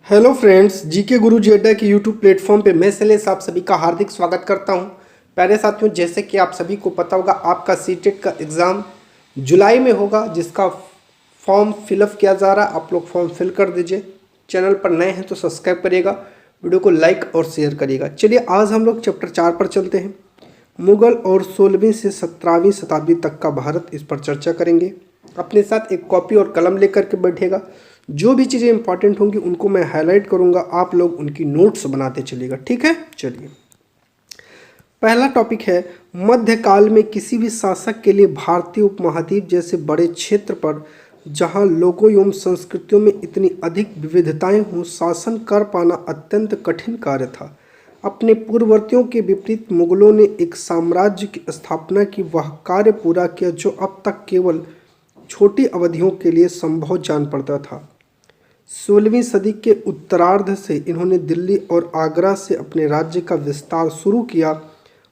Hello friends, GK गुरु जी अड्डा के YouTube platform पे मैं शैलेश आप सभी का हार्दिक स्वागत करता हूं। प्यारे साथियों, जैसे कि आप सभी को पता होगा, आपका सीटेट का एग्ज़ाम जुलाई में होगा, जिसका फॉर्म फिलअप किया जा रहा है। आप लोग फॉर्म फिल कर दीजिए। चैनल पर नए हैं तो सब्सक्राइब करिएगा, वीडियो को लाइक और शेयर करिएगा। चलिए आज हम लोग चैप्टर 4 पर चलते हैं। मुगल और 16वीं से 17वीं शताब्दी तक का भारत, इस पर चर्चा करेंगे। अपने साथ एक कॉपी और कलम लेकर के बैठेगा। जो भी चीज़ें इंपॉर्टेंट होंगी उनको मैं हाईलाइट करूंगा, आप लोग उनकी नोट्स बनाते चलिएगा। ठीक है, चलिए पहला टॉपिक है, मध्यकाल में किसी भी शासक के लिए भारतीय उपमहाद्वीप जैसे बड़े क्षेत्र पर, जहां लोगों एवं संस्कृतियों में इतनी अधिक विविधताएं हों, शासन कर पाना अत्यंत कठिन कार्य था। अपने पूर्ववर्तियों के विपरीत मुगलों ने एक साम्राज्य की स्थापना की, वह कार्य पूरा किया जो अब तक केवल छोटी अवधियों के लिए संभव जान पड़ता था। 16वीं सदी के उत्तरार्ध से इन्होंने दिल्ली और आगरा से अपने राज्य का विस्तार शुरू किया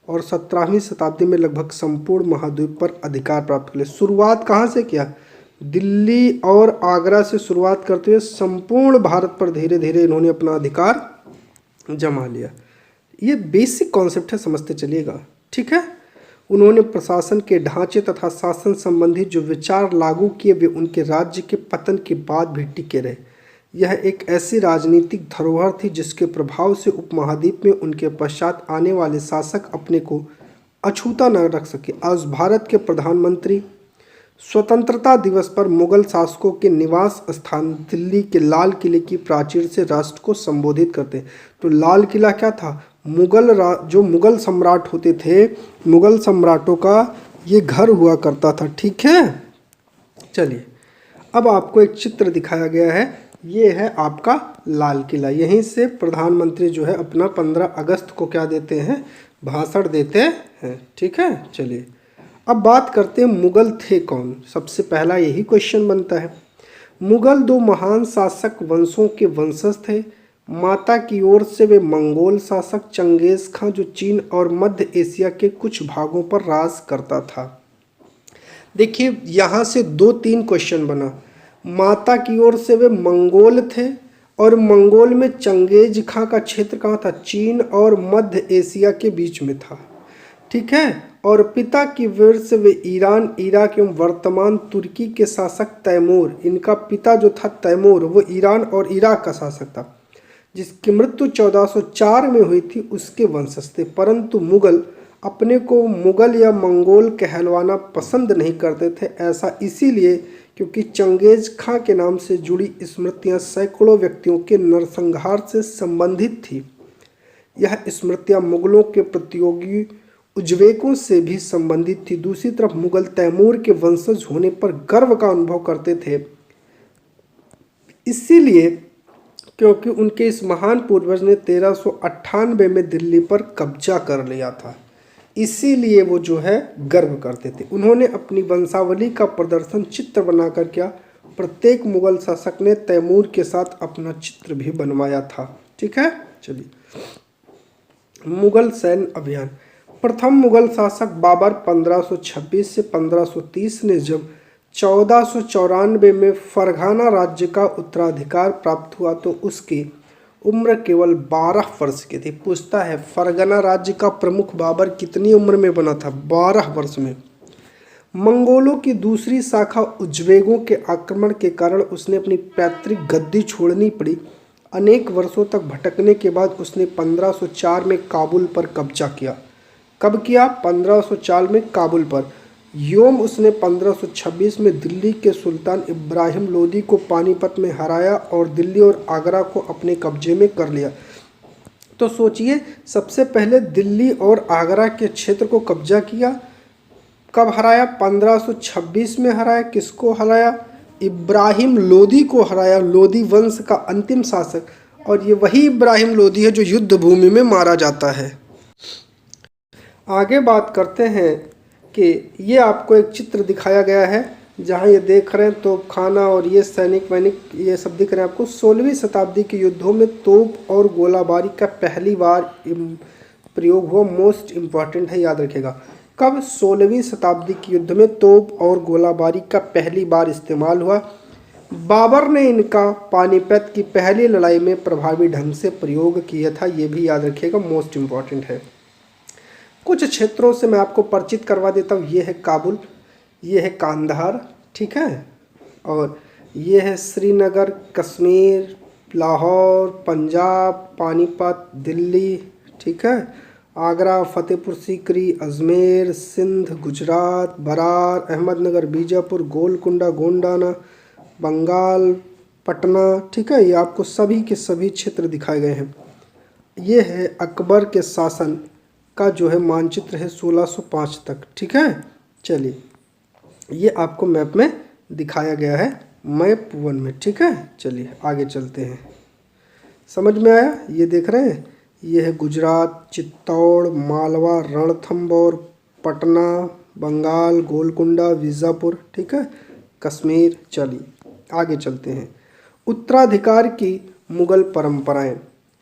और 17वीं शताब्दी में लगभग संपूर्ण महाद्वीप पर अधिकार प्राप्त किया। शुरुआत कहाँ से किया? दिल्ली और आगरा से शुरुआत करते हुए संपूर्ण भारत पर धीरे धीरे इन्होंने अपना अधिकार जमा लिया। ये बेसिक कॉन्सेप्ट है, समझते चलिएगा। ठीक है, उन्होंने प्रशासन के ढांचे तथा शासन संबंधी जो विचार लागू किए वे उनके राज्य के पतन के बाद भी टिके रहे। यह एक ऐसी राजनीतिक धरोहर थी जिसके प्रभाव से उपमहाद्वीप में उनके पश्चात आने वाले शासक अपने को अछूता न रख सके। आज भारत के प्रधानमंत्री स्वतंत्रता दिवस पर मुगल शासकों के निवास स्थान दिल्ली के लाल किले की प्राचीर से राष्ट्र को संबोधित करते। तो लाल किला क्या था? जो मुगल सम्राट होते थे, मुगल सम्राटों का ये घर हुआ करता था। ठीक है, चलिए अब आपको एक चित्र दिखाया गया है। ये है आपका लाल किला। यहीं से प्रधानमंत्री जो है अपना 15 अगस्त को क्या देते हैं? भाषण देते हैं। ठीक है, चलिए अब बात करते हैं मुगल थे कौन। सबसे पहला यही क्वेश्चन बनता है। मुगल दो महान शासक वंशों के वंशज थे। माता की ओर से वे मंगोल शासक चंगेज खां, जो चीन और मध्य एशिया के कुछ भागों पर राज करता था। देखिए यहाँ से 2-3 क्वेश्चन बना। माता की ओर से वे मंगोल थे और मंगोल में चंगेज खां का क्षेत्र कहाँ था? चीन और मध्य एशिया के बीच में था। ठीक है, और पिता की ओर से वे ईरान, इराक एवं वर्तमान तुर्की के शासक तैमूर, इनका पिता जो था तैमूर, वो ईरान और इराक का शासक था, जिसकी मृत्यु 1404 में हुई थी, उसके वंशज थे। परंतु मुगल अपने को मुगल या मंगोल कहलवाना पसंद नहीं करते थे। ऐसा इसीलिए क्योंकि चंगेज खां के नाम से जुड़ी स्मृतियां सैकड़ों व्यक्तियों के नरसंहार से संबंधित थी। यह स्मृतियां मुगलों के प्रतियोगी उज्बेकों से भी संबंधित थी। दूसरी तरफ मुगल तैमूर के वंशज होने पर गर्व का अनुभव करते थे, इसीलिए क्योंकि उनके इस महान पूर्वज ने 1398 में दिल्ली पर कब्जा कर लिया था, इसीलिए वो जो है गर्व करते थे। उन्होंने अपनी वंशावली का प्रदर्शन चित्र बनाकर किया। प्रत्येक मुगल शासक ने तैमूर के साथ अपना चित्र भी बनवाया था। ठीक है, चलिए मुगल सैन्य अभियान। प्रथम मुगल शासक बाबर 1526 से 1530 ने जब 1494 में फरगाना राज्य का उत्तराधिकार प्राप्त हुआ तो उसकी उम्र केवल 12 वर्ष की थी। पूछता है फरगना राज्य का प्रमुख बाबर कितनी उम्र में बना था? 12 वर्ष में। मंगोलों की दूसरी शाखा उज्बेकों के आक्रमण के कारण उसने अपनी पैतृक गद्दी छोड़नी पड़ी। अनेक वर्षों तक भटकने के बाद उसने 1504 में काबुल पर कब्जा किया। कब किया? 1504 में काबुल पर। योम उसने 1526 में दिल्ली के सुल्तान इब्राहिम लोदी को पानीपत में हराया और दिल्ली और आगरा को अपने कब्जे में कर लिया। तो सोचिए, सबसे पहले दिल्ली और आगरा के क्षेत्र को कब्जा किया। कब हराया? 1526 में हराया। किसको हराया? इब्राहिम लोदी को हराया, लोदी वंश का अंतिम शासक। और ये वही इब्राहिम लोदी है जो युद्ध भूमि में मारा जाता है। आगे बात करते हैं कि ये आपको एक चित्र दिखाया गया है, जहाँ ये देख रहे हैं तोप खाना और ये सैनिक वैनिक ये सब दिख रहे हैं आपको। 16वीं शताब्दी के युद्धों में तोप और गोलाबारी का पहली बार प्रयोग हुआ। मोस्ट इम्पॉर्टेंट है, याद रखिएगा। कब? 16वीं शताब्दी के युद्ध में तोप और गोलाबारी का पहली बार इस्तेमाल हुआ। बाबर ने इनका पानीपत की पहली लड़ाई में प्रभावी ढंग से प्रयोग किया था, ये भी याद रखिएगा, मोस्ट इम्पॉर्टेंट है। कुछ क्षेत्रों से मैं आपको परिचित करवा देता हूँ। ये है काबुल, ये है कांधार, ठीक है, और ये है श्रीनगर, कश्मीर, लाहौर, पंजाब, पानीपत, दिल्ली, ठीक है, आगरा, फतेहपुर सीकरी, अजमेर, सिंध, गुजरात, बरार, अहमदनगर, बीजापुर, गोलकुंडा, गोंडाना, बंगाल, पटना, ठीक है। ये आपको सभी के सभी क्षेत्र दिखाए गए हैं। ये है अकबर के शासन का जो है मानचित्र है 1605 तक, ठीक है। चलिए, ये आपको मैप में दिखाया गया है, मैप 1 में, ठीक है। चलिए आगे चलते हैं। समझ में आया? ये देख रहे हैं, ये है गुजरात, चित्तौड़, मालवा, रणथंबोर, पटना, बंगाल, गोलकुंडा, बीजापुर, ठीक है, कश्मीर। चलिए आगे चलते हैं। उत्तराधिकार की मुगल परंपराएं,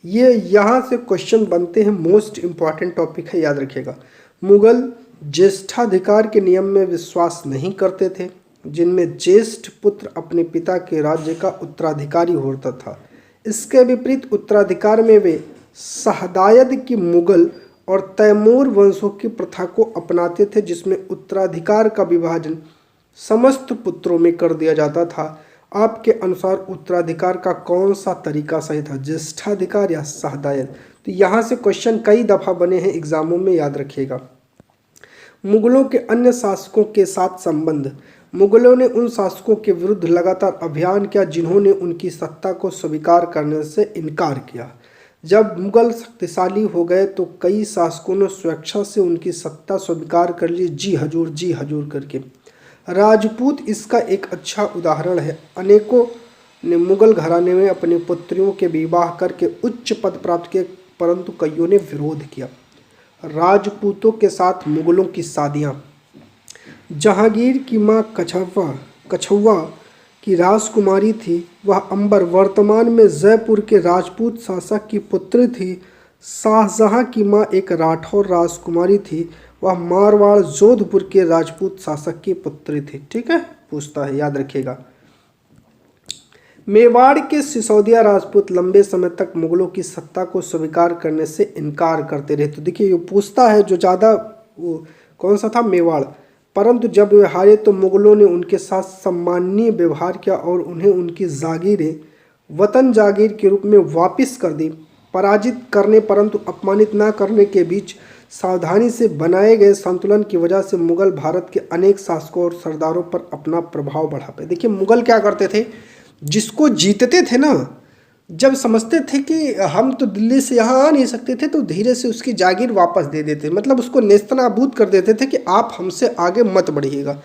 ये यहाँ से क्वेश्चन बनते हैं, मोस्ट इम्पॉर्टेंट टॉपिक है, याद रखिएगा। मुगल ज्येष्ठाधिकार के नियम में विश्वास नहीं करते थे, जिनमें ज्येष्ठ पुत्र अपने पिता के राज्य का उत्तराधिकारी होता था। इसके विपरीत उत्तराधिकार में वे शहदायद की मुगल और तैमूर वंशों की प्रथा को अपनाते थे, जिसमें उत्तराधिकार का विभाजन समस्त पुत्रों में कर दिया जाता था। आपके अनुसार उत्तराधिकार का कौन सा तरीका सही था, ज्येष्ठाधिकार या शहदायद? तो यहाँ से क्वेश्चन कई दफ़ा बने हैं एग्जामों में, याद रखिएगा। मुगलों के अन्य शासकों के साथ संबंध, मुगलों ने उन शासकों के विरुद्ध लगातार अभियान किया जिन्होंने उनकी सत्ता को स्वीकार करने से इनकार किया। जब मुगल शक्तिशाली हो गए तो कई शासकों ने स्वेच्छा से उनकी सत्ता स्वीकार कर ली, जी हजूर करके। राजपूत इसका एक अच्छा उदाहरण है। अनेकों ने मुगल घराने में अपनी पुत्रियों के विवाह करके उच्च पद प्राप्त किए, परंतु कईयों ने विरोध किया। राजपूतों के साथ मुगलों की शादियाँ। जहांगीर की मां कछुआ की राजकुमारी थी, वह अंबर वर्तमान में जयपुर के राजपूत शासक की पुत्री थी। शाहजहां की मां एक राठौर राजकुमारी थी, वह मारवाड़ जोधपुर के राजपूत शासक की पुत्री थी, ठीक है। पूछता है, याद रखिएगा। मेवाड़ के सिसोदिया राजपूत लंबे समय तक मुगलों की सत्ता को स्वीकार करने से इनकार करते रहे। तो देखिए, ये पूछता है जो ज़्यादा, वो कौन सा था, मेवाड़। परंतु जब वे हारे तो मुगलों ने उनके साथ सम्माननीय व्यवहार किया और उन्हें उनकी जागीरें वतन जागीर के रूप में वापस कर दी। पराजित करने परंतु अपमानित न करने के बीच सावधानी से बनाए गए संतुलन की वजह से मुगल भारत के अनेक शासकों और सरदारों पर अपना प्रभाव बढ़ा पाए। देखिए, मुगल क्या करते थे, जिसको जीतते थे ना, जब समझते थे कि हम तो दिल्ली से यहाँ आ नहीं सकते थे, तो धीरे से उसकी जागीर वापस दे देते, मतलब उसको नेस्तनाबूद कर देते थे कि आप हमसे आगे मत बढ़िएगा।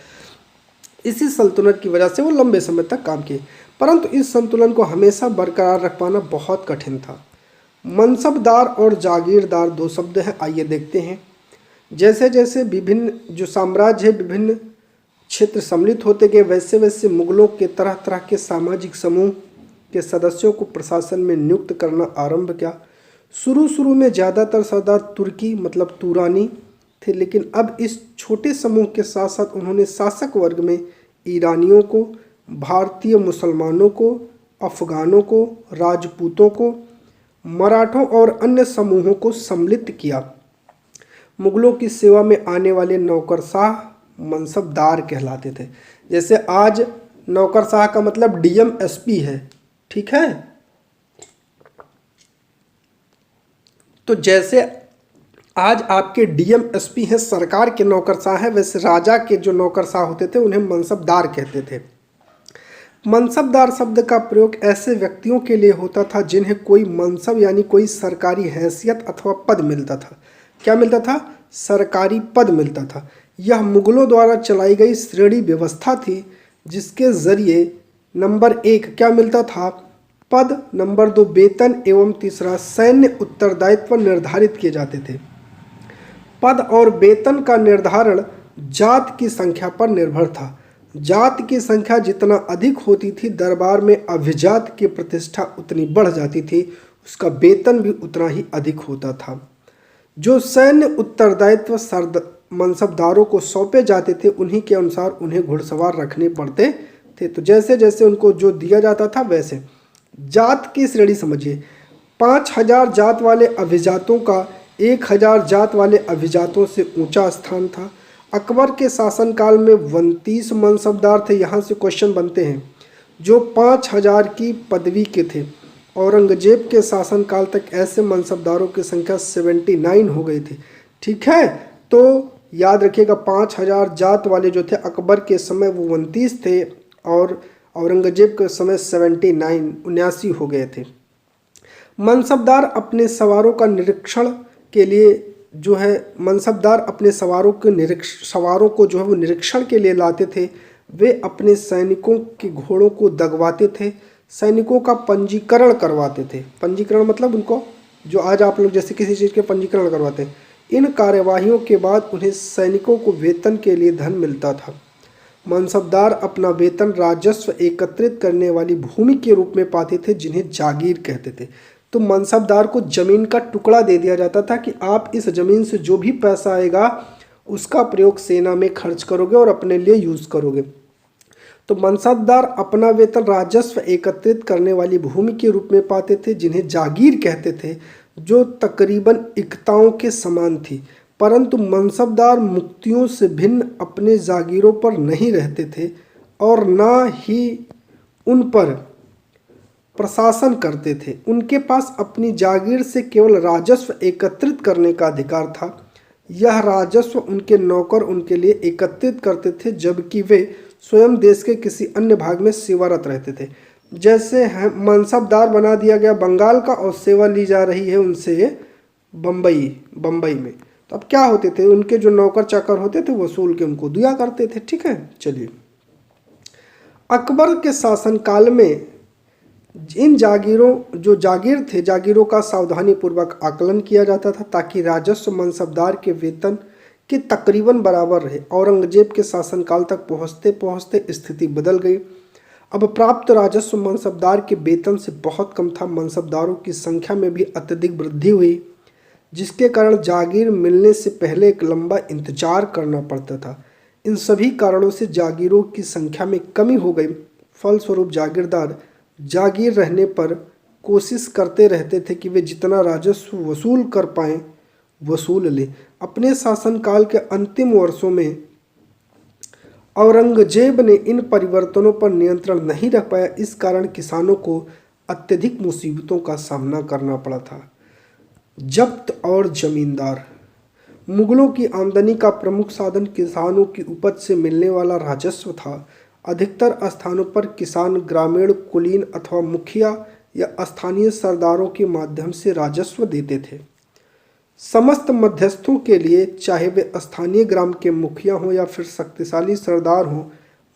इसी संतुलन की वजह से वो लंबे समय तक काम किए, परंतु इस संतुलन को हमेशा बरकरार रख पाना बहुत कठिन था। मनसबदार और जागीरदार दो शब्द हैं, आइए देखते हैं। जैसे जैसे विभिन्न जो साम्राज्य है, विभिन्न क्षेत्र सम्मिलित होते गए, वैसे वैसे मुगलों के तरह तरह के सामाजिक समूह के सदस्यों को प्रशासन में नियुक्त करना आरंभ किया। शुरू में ज़्यादातर सरदार तुर्की मतलब तुरानी थे, लेकिन अब इस छोटे समूह के साथ साथ उन्होंने शासक वर्ग में ईरानियों को, भारतीय मुसलमानों को, अफगानों को, राजपूतों को, मराठों और अन्य समूहों को सम्मिलित किया। मुगलों की सेवा में आने वाले नौकरशाह मनसबदार कहलाते थे। जैसे आज नौकरशाह का मतलब डीएम एसपी है, ठीक है। तो जैसे आज आपके डीएम एसपी हैं, सरकार के नौकरशाह हैं, वैसे राजा के जो नौकरशाह होते थे उन्हें मनसबदार कहते थे। मनसबदार शब्द का प्रयोग ऐसे व्यक्तियों के लिए होता था जिन्हें कोई मनसब यानी कोई सरकारी हैसियत अथवा पद मिलता था। क्या मिलता था? सरकारी पद मिलता था। यह मुगलों द्वारा चलाई गई श्रेणी व्यवस्था थी, जिसके जरिए नंबर 1 क्या मिलता था? पद, नंबर 2 वेतन एवं तीसरा सैन्य उत्तरदायित्व निर्धारित किए जाते थे। पद और वेतन का निर्धारण जात की संख्या पर निर्भर था। जात की संख्या जितना अधिक होती थी, दरबार में अभिजात की प्रतिष्ठा उतनी बढ़ जाती थी, उसका वेतन भी उतना ही अधिक होता था। जो सैन्य उत्तरदायित्व मनसबदारों को सौंपे जाते थे, उन्हीं के अनुसार उन्हें घुड़सवार रखने पड़ते थे। तो जैसे जैसे उनको जो दिया जाता था वैसे। जात की श्रेणी समझिए, 5000 जात वाले अभिजातों का 1000 जात वाले अभिजातों से ऊंचा स्थान था। अकबर के शासनकाल में 29 मनसबदार थे। यहाँ से क्वेश्चन बनते हैं जो 5000 की पदवी के थे। औरंगजेब के शासनकाल तक ऐसे मनसबदारों की संख्या 79 हो गई थी। ठीक है, तो याद रखिएगा 5000 जात वाले जो थे अकबर के समय वो 29 थे और औरंगजेब के समय 79 हो गए थे। मनसबदार अपने सवारों का निरीक्षण के लिए जो है मनसबदार अपने सवारों को जो है वो निरीक्षण के लिए लाते थे। वे अपने सैनिकों के घोड़ों को दगवाते थे, सैनिकों का पंजीकरण करवाते थे। पंजीकरण मतलब उनको जो आज आप लोग जैसे किसी चीज़ के पंजीकरण करवाते हैं। इन कार्यवाहियों के बाद उन्हें सैनिकों को वेतन के लिए धन मिलता था। मनसबदार अपना वेतन राजस्व एकत्रित करने वाली भूमि के रूप में पाते थे जिन्हें जागीर कहते थे। तो मनसबदार को जमीन का टुकड़ा दे दिया जाता था कि आप इस जमीन से जो भी पैसा आएगा उसका प्रयोग सेना में खर्च करोगे और अपने लिए यूज करोगे। तो मनसबदार अपना वेतन राजस्व एकत्रित करने वाली भूमि के रूप में पाते थे जिन्हें जागीर कहते थे, जो तकरीबन इक्ताओं के समान थी। परंतु मनसबदार मुक्तियों से भिन्न अपने जागीरों पर नहीं रहते थे और न ही उन पर प्रशासन करते थे। उनके पास अपनी जागीर से केवल राजस्व एकत्रित करने का अधिकार था। यह राजस्व उनके नौकर उनके लिए एकत्रित करते थे, जबकि वे स्वयं देश के किसी अन्य भाग में सेवारत रहते थे। जैसे मनसबदार बना दिया गया बंगाल का और सेवा ली जा रही है उनसे बम्बई में। तो अब क्या होते थे, उनके जो नौकर चाकर होते थे वसूल के उनको दिया करते थे। ठीक है, चलिए। अकबर के शासनकाल में इन जागीरों का सावधानी पूर्वक आकलन किया जाता था ताकि राजस्व मनसबदार के वेतन के तकरीबन बराबर रहे। औरंगजेब के शासनकाल तक पहुँचते पहुँचते स्थिति बदल गई। अब प्राप्त राजस्व मनसबदार के वेतन से बहुत कम था। मनसबदारों की संख्या में भी अत्यधिक वृद्धि हुई, जिसके कारण जागीर मिलने से पहले एक लंबा इंतजार करना पड़ता था। इन सभी कारणों से जागीरों की संख्या में कमी हो गई। फलस्वरूप जागीरदार जागीर रहने पर कोशिश करते रहते थे कि वे जितना राजस्व वसूल कर पाएं वसूल लें। अपने शासनकाल के अंतिम वर्षों में औरंगजेब ने इन परिवर्तनों पर नियंत्रण नहीं रख पाया। इस कारण किसानों को अत्यधिक मुसीबतों का सामना करना पड़ा था। जब्त और जमींदार। मुगलों की आमदनी का प्रमुख साधन किसानों की उपज से मिलने वाला राजस्व था। अधिकतर स्थानों पर किसान ग्रामीण कुलीन अथवा मुखिया या स्थानीय सरदारों के माध्यम से राजस्व देते थे। समस्त मध्यस्थों के लिए, चाहे वे स्थानीय ग्राम के मुखिया हों या फिर शक्तिशाली सरदार हों,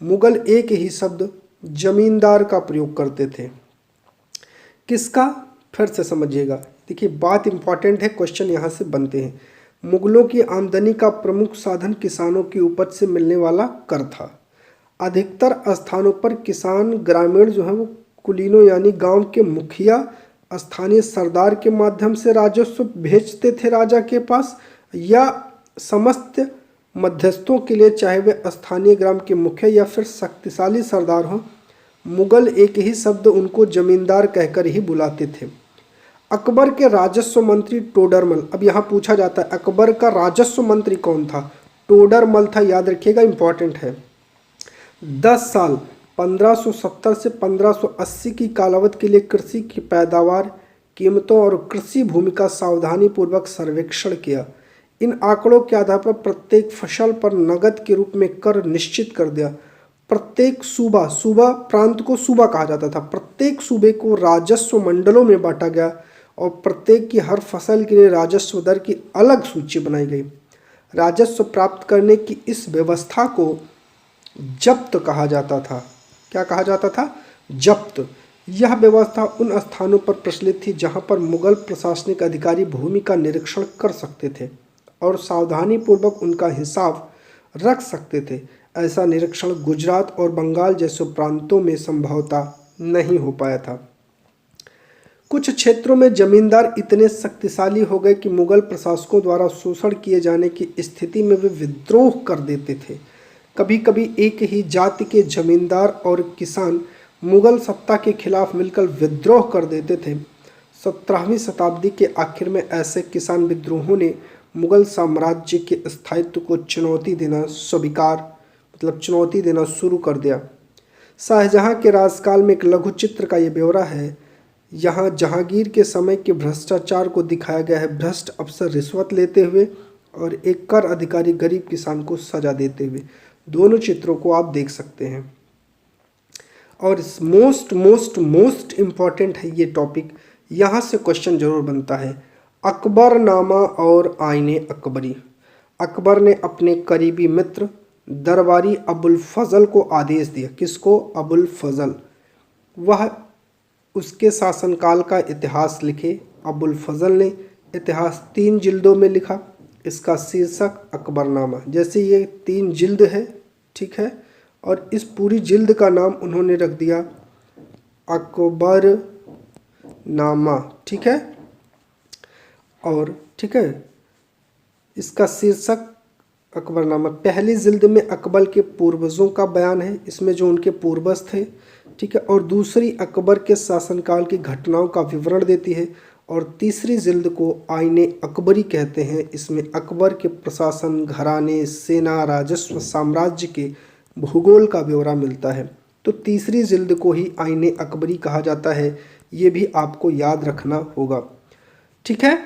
मुगल एक ही शब्द जमींदार का प्रयोग करते थे। किसका, फिर से समझिएगा। देखिए बात इंपॉर्टेंट है, क्वेश्चन यहाँ से बनते हैं। मुगलों की आमदनी का प्रमुख साधन किसानों की उपज से मिलने वाला कर था। अधिकतर स्थानों पर किसान ग्रामीण जो है वो कुलीनों यानी गांव के मुखिया स्थानीय सरदार के माध्यम से राजस्व भेजते थे राजा के पास, या समस्त मध्यस्थों के लिए, चाहे वे स्थानीय ग्राम के मुखिया या फिर शक्तिशाली सरदार हों, मुगल एक ही शब्द उनको जमींदार कहकर ही बुलाते थे। अकबर के राजस्व मंत्री टोडरमल। अब यहाँ पूछा जाता है अकबर का राजस्व मंत्री कौन था? टोडरमल था, याद रखिएगा, इंपॉर्टेंट है। 10 साल 1570 से 1580 की कालावधि के लिए कृषि की पैदावार, कीमतों और कृषि भूमि का सावधानी पूर्वक सर्वेक्षण किया। इन आंकड़ों के आधार पर प्रत्येक फसल पर नगद के रूप में कर निश्चित कर दिया। प्रत्येक सूबा प्रांत को सूबा कहा जाता था। प्रत्येक सूबे को राजस्व मंडलों में बांटा गया और प्रत्येक की हर फसल के लिए राजस्व दर की अलग सूची बनाई गई। राजस्व प्राप्त करने की इस व्यवस्था को जब्त कहा जाता था। क्या कहा जाता था? जब्त। यह व्यवस्था उन स्थानों पर प्रचलित थी जहां पर मुगल प्रशासनिक अधिकारी भूमि का निरीक्षण कर सकते थे और सावधानी पूर्वक उनका हिसाब रख सकते थे। ऐसा निरीक्षण गुजरात और बंगाल जैसे प्रांतों में संभवतः नहीं हो पाया था। कुछ क्षेत्रों में जमींदार इतने शक्तिशाली हो गए कि मुगल प्रशासकों द्वारा शोषण किए जाने की स्थिति में वे विद्रोह कर देते थे। कभी कभी एक ही जाति के जमींदार और किसान मुगल सत्ता के खिलाफ मिलकर विद्रोह कर देते थे। 17वीं शताब्दी के आखिर में ऐसे किसान विद्रोहों ने मुगल साम्राज्य के स्थायित्व को चुनौती देना चुनौती देना शुरू कर दिया। शाहजहां के राजकाल में एक लघु चित्र का ये ब्यौरा है। यहाँ जहांगीर के समय के भ्रष्टाचार को दिखाया गया है, भ्रष्ट अफसर रिश्वत लेते हुए और एक कर अधिकारी गरीब किसान को सजा देते हुए। दोनों चित्रों को आप देख सकते हैं। और मोस्ट इम्पॉर्टेंट है ये टॉपिक, यहाँ से क्वेश्चन जरूर बनता है। अकबरनामा और आईने अकबरी। अकबर ने अपने करीबी मित्र दरबारी अबुल फजल को आदेश दिया। किसको? अबुल फजल। वह उसके शासनकाल का इतिहास लिखे। अबुल फजल ने इतिहास 3 जिल्दों में लिखा। इसका शीर्षक अकबरनामा। जैसे ये 3 जिल्द है, ठीक है, और इस पूरी जिल्द का नाम उन्होंने रख दिया अकबरनामा, ठीक है। और ठीक है, इसका शीर्षक अकबरनामा। पहली जिल्द में अकबर के पूर्वजों का बयान है, इसमें जो उनके पूर्वज थे, ठीक है, और दूसरी अकबर के शासनकाल की घटनाओं का विवरण देती है। और तीसरी जिल्द को आईने अकबरी कहते हैं। इसमें अकबर के प्रशासन, घराने, सेना, राजस्व, साम्राज्य के भूगोल का ब्यौरा मिलता है। तो तीसरी जिल्द को ही आईने अकबरी कहा जाता है, ये भी आपको याद रखना होगा, ठीक है।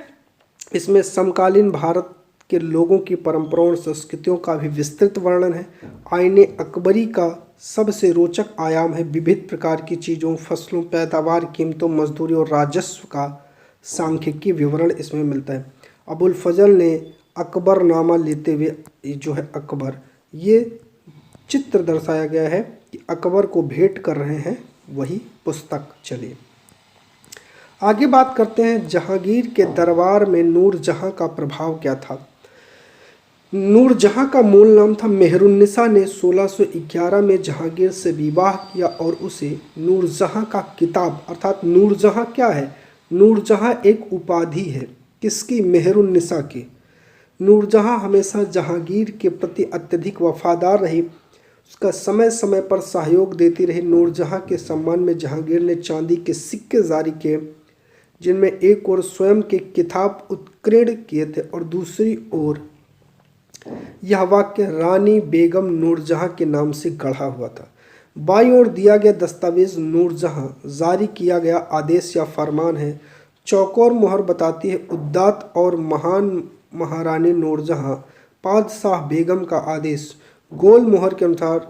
इसमें समकालीन भारत के लोगों की परंपराओं और संस्कृतियों का भी विस्तृत वर्णन है। आईने अकबरी का सबसे रोचक आयाम है विविध प्रकार की चीज़ों, फसलों, पैदावार, कीमतों, मजदूरी और राजस्व का सांख्यिकी विवरण इसमें मिलता है। अबुल फजल ने अकबरनामा लेते हुए जो है अकबर, ये चित्र दर्शाया गया है कि अकबर को भेंट कर रहे हैं वही पुस्तक। चलिए आगे बात करते हैं। जहांगीर के दरबार में नूरजहां का प्रभाव क्या था? नूरजहां का मूल नाम था मेहरुन्निसा ने 1611 में जहांगीर से विवाह किया और उसे नूरजहां का किताब, अर्थात नूरजहां क्या है? नूरजहां एक उपाधि है। किसकी? मेहरुन्निसा की। नूरजहां हमेशा जहांगीर के प्रति अत्यधिक वफादार रही, उसका समय समय पर सहयोग देती रही। नूरजहां के सम्मान में जहांगीर ने चांदी के सिक्के जारी किए, जिनमें एक ओर स्वयं के किताब उत्कीर्ण किए थे और दूसरी ओर यह वाक्य रानी बेगम नूरजहां के नाम से गढ़ा हुआ था। बाईं ओर दिया गया दस्तावेज नूरजहां जारी किया गया आदेश या फरमान है। चौकोर मोहर बताती है उद्दात और महान महारानी नूरजहां पादशाह बेगम का आदेश। गोल मोहर के अनुसार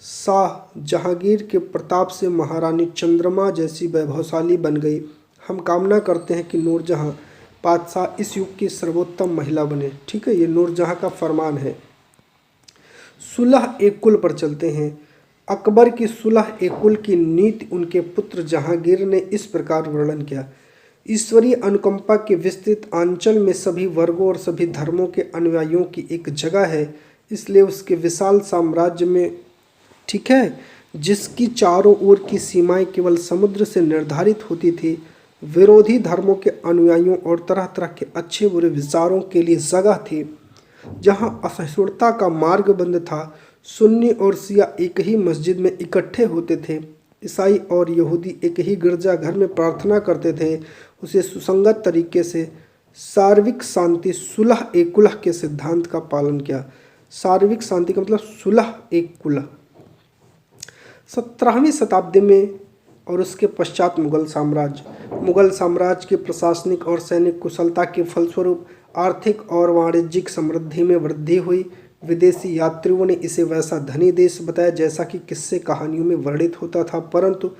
शाह जहांगीर के प्रताप से महारानी चंद्रमा जैसी वैभवशाली बन गई। हम कामना करते हैं कि नूरजहां पादशाह इस युग की सर्वोत्तम महिला बने। ठीक है, ये नूरजहां का फरमान है। सुलह एक कुल पर चलते हैं। अकबर की सुलह एक कुल की नीति उनके पुत्र जहांगीर ने इस प्रकार वर्णन किया। ईश्वरीय अनुकंपा के विस्तृत आंचल में सभी वर्गों और सभी धर्मों के अनुयायियों की एक जगह है, इसलिए उसके विशाल साम्राज्य में, ठीक है, जिसकी चारों ओर की सीमाएं केवल समुद्र से निर्धारित होती थी, विरोधी धर्मों के अनुयायियों और तरह तरह के अच्छे बुरे विचारों के लिए जगह थी। जहां असहिष्णुता का मार्ग बंद था, सुन्नी और शिया एक ही मस्जिद में इकट्ठे होते थे, ईसाई और यहूदी एक ही गिरजाघर में प्रार्थना करते थे, उसे सुसंगत तरीके से सार्विक शांति सुलह एक कुलह के सिद्धांत का पालन किया। सार्विक शांति का मतलब सुलह एक कुलह। 17वीं शताब्दी में और उसके पश्चात मुगल साम्राज्य की प्रशासनिक और सैनिक कुशलता के फलस्वरूप आर्थिक और वाणिज्यिक समृद्धि में वृद्धि हुई। विदेशी यात्रियों ने इसे वैसा धनी देश बताया जैसा कि किस्से कहानियों में वर्णित होता था, परंतु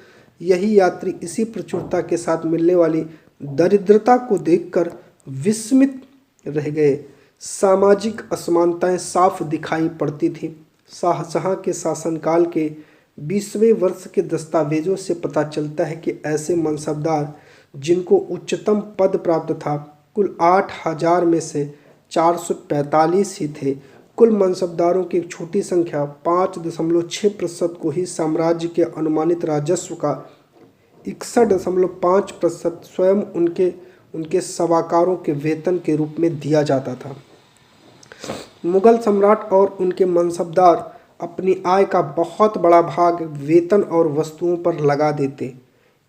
यही यात्री इसी प्रचुरता के साथ मिलने वाली दरिद्रता को देखकर विस्मित रह गए। सामाजिक असमानताएं साफ दिखाई पड़ती थी। शाहजहां के शासनकाल के 20वें वर्ष के दस्तावेजों से पता चलता है कि ऐसे मनसबदार जिनको उच्चतम पद प्राप्त था कुल 8000 में से 445 ही थे। कुल मनसबदारों की एक छोटी संख्या 5.6% को ही साम्राज्य के अनुमानित राजस्व का 61.5% स्वयं उनके सवाकारों के वेतन के रूप में दिया जाता था। मुगल सम्राट और उनके मनसबदार अपनी आय का बहुत बड़ा भाग वेतन और वस्तुओं पर लगा देते।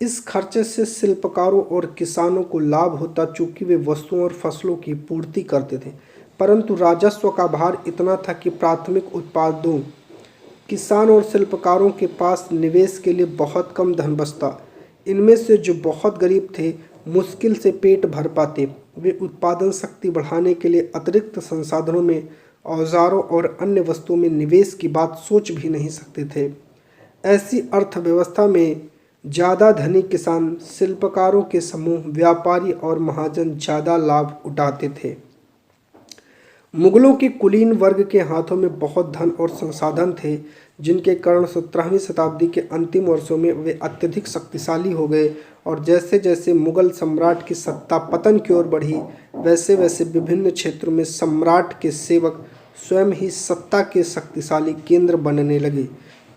इस खर्चे से शिल्पकारों और किसानों को लाभ होता, चूँकि वे वस्तुओं और फसलों की पूर्ति करते थे, परंतु राजस्व का भार इतना था कि प्राथमिक उत्पादों किसान और शिल्पकारों के पास निवेश के लिए बहुत कम धन बचता। इनमें से जो बहुत गरीब थे, मुश्किल से पेट भर पाते। वे उत्पादन शक्ति बढ़ाने के लिए अतिरिक्त संसाधनों में, औजारों और अन्य वस्तुओं में निवेश की बात सोच भी नहीं सकते थे। ऐसी अर्थव्यवस्था में ज़्यादा धनी किसान, शिल्पकारों के समूह, व्यापारी और महाजन ज़्यादा लाभ उठाते थे। मुगलों के कुलीन वर्ग के हाथों में बहुत धन और संसाधन थे, जिनके कारण 17वीं शताब्दी के अंतिम वर्षों में वे अत्यधिक शक्तिशाली हो गए और जैसे जैसे मुगल सम्राट की सत्ता पतन की ओर बढ़ी, वैसे वैसे विभिन्न क्षेत्रों में सम्राट के सेवक स्वयं ही सत्ता के शक्तिशाली केंद्र बनने लगे।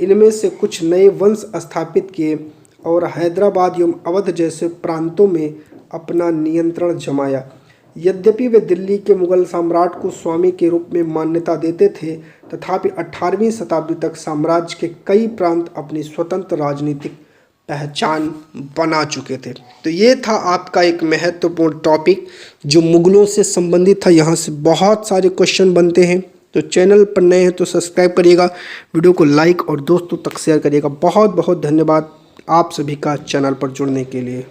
इनमें से कुछ नए वंश स्थापित किए और हैदराबाद एवं अवध जैसे प्रांतों में अपना नियंत्रण जमाया। यद्यपि वे दिल्ली के मुगल सम्राट को स्वामी के रूप में मान्यता देते थे, तथापि 18वीं शताब्दी तक साम्राज्य के कई प्रांत अपनी स्वतंत्र राजनीतिक पहचान बना चुके थे। तो ये था आपका एक महत्वपूर्ण टॉपिक जो मुगलों से संबंधित था। यहाँ से बहुत सारे क्वेश्चन बनते हैं, तो चैनल पर नए हैं तो सब्सक्राइब करिएगा, वीडियो को लाइक और दोस्तों तक शेयर करिएगा। बहुत बहुत धन्यवाद आप सभी का चैनल पर जुड़ने के लिए।